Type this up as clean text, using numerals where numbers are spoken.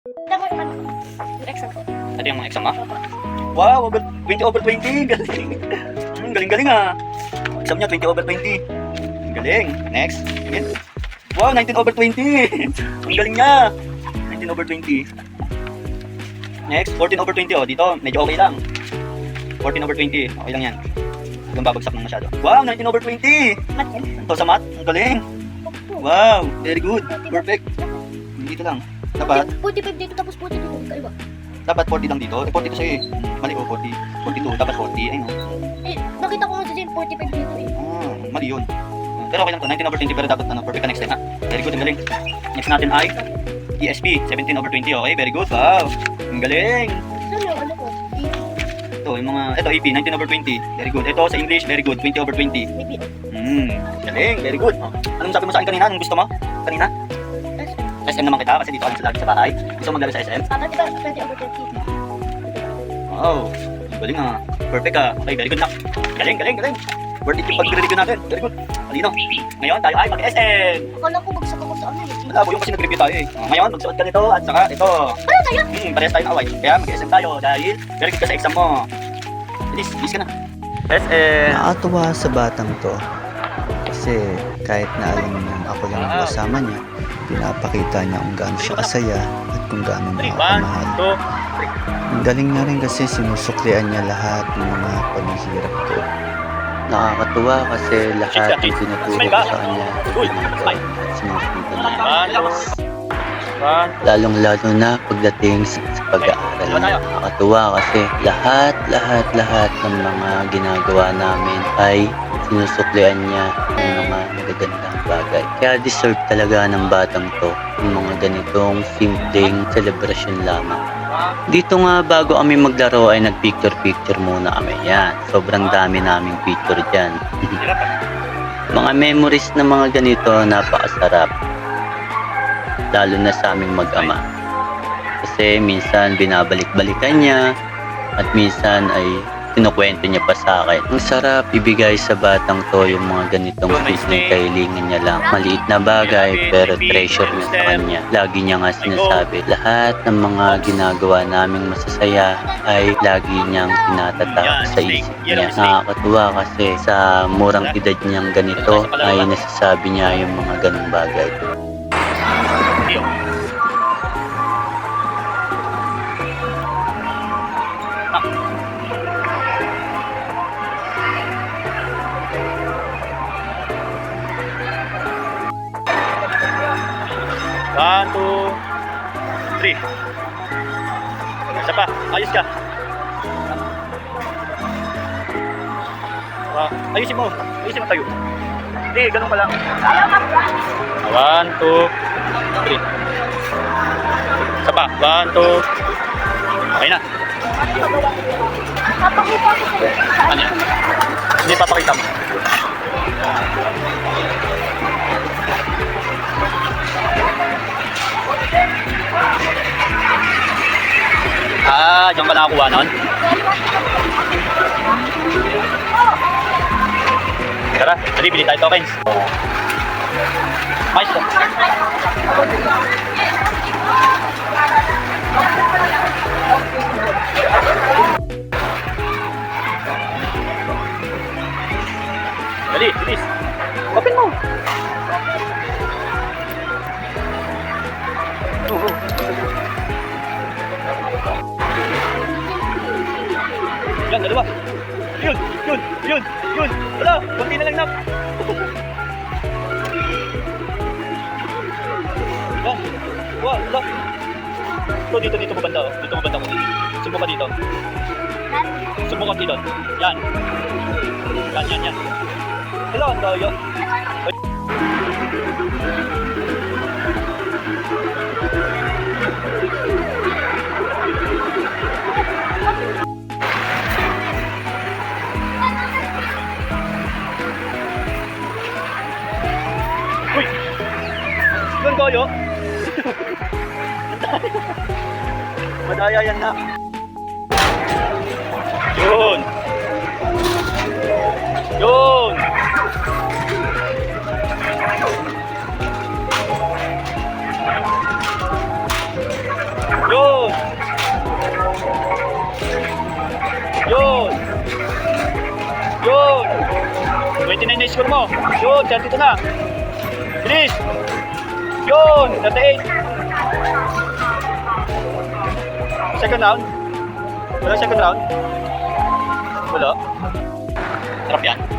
Yung exam ko. Ito yung mga exam, ha? Wow, 20/20. Galing. Galing-galing, ha? Exam niya, 20/20. Galing. Next. Again. Wow, 19/20. Ang galing niya. 19/20. Next, 14/20. Oh, dito, medyo okay lang. 14/20. Okay lang yan. Huwag babagsak ng masyado. Wow, 19/20. Mat yan. Ito sa math. Ang galing. Wow, very good. Perfect. Dito lang. Dapat 45 dito tapos 40 dito. Kaiba. dapat 40 lang dito. 40 sa'yo eh. Mali oh, 40. 42. Dapat 40. Ayun oh. Eh, nakita ko nga dyan 45 dito eh. Mali yun. Pero okay lang to. 19/20 pero dapat perfect ka next time ha. Very good. Ang galing. Next natin ay ESP. 17/20. Okay, very good. Wow. Ang galing. Saan yung ano ko? Ito, yung mga, ito AP. 19/20. Very good. Ito sa English. Very good. 20/20. Maybe. Galing. Very good. Anong sabi mo sa akin kanina? Anong gusto mo? Kanina? SM naman kita kasi dito ako lagi sa bahay. Gusto mo maglaro sa SM? Tama, diba? 20/20. Wow. Ang galing ah. Perfect ah. Okay, very good na. Galing, galing, galing. Worth it yung pag-review natin. Very good. Alino. Ngayon tayo ay mag-SM. Akala ko bagsak ako sa ano eh. Malabo yung kasi nag-review tayo eh. Ngayon, magsuot ka nito at saka ito. Ano tayo? Parehas tayo ng away. Kaya mag-SM tayo dahil very good ka sa exam mo. Bilis ka na. SM. Nakakatuwa sa batang to kasi kahit na alam niya ako lang ang kasama niya, pinapakita niya kung gaano siya kasaya at kung gaano niya ako mahal. Ang galing na rin kasi sinusuklian niya lahat ng mga paghihirap ko. Nakakatuwa kasi lahat ng tinuturo ko sa kanya at sinusunod niya. Lalong-lalo na pagdating sa pag-aaral niya. Nakakatuwa kasi lahat ng mga ginagawa namin ay sinusuklian niya ng mga magagandang bagay. Kaya deserve talaga ng batang to yung mga ganitong simpleng celebration lamang. Dito nga bago kami maglaro ay nag-picture muna kami. Yan, sobrang dami naming picture dyan. Mga memories na mga ganito napakasarap. Lalo na sa aming mag-ama. Kasi minsan binabalik-balikan niya at minsan ay kinukwento niya pa sa akin. Ang sarap ibigay sa batang to yung mga ganitong simpleng kahilingan niya lang. Maliit na bagay pero treasure niya sa kanya. Lagi niya nga sinasabi, lahat ng mga ginagawa naming masasaya ay lagi niyang tinatatak sa isip niya. Nakakatuwa kasi sa murang edad niyang ganito ay nasasabi niya yung mga ganong bagay. One, two, three. Isa pa, ayos ka. Ayusin mo tayo. Hindi, ganun pa lang. 1, 2, 3. Isa pa, 1, 2. Okay na. Papakita ko sa'yo. Ano yan? Hindi papakita mo. Diyan ka nakakuha nun? Tara, dali, bili tayo tokens. Mais to. Dali, bilis. Open mo. Yan, dalawa. Yun. Wala, kunti na lang na. Yan. Wala. Ito, dito mo banda. Dito mo banda ko. Subo ka dito. Subo ka dito. Yan. Hello, ang dayo. Uy! Doon tayo. Madaya yan na. Yun! 29 na score mo. Yun, 32 na. Bilis. Yun, 38. Second round. Wala second round. Wala. Sarap yan.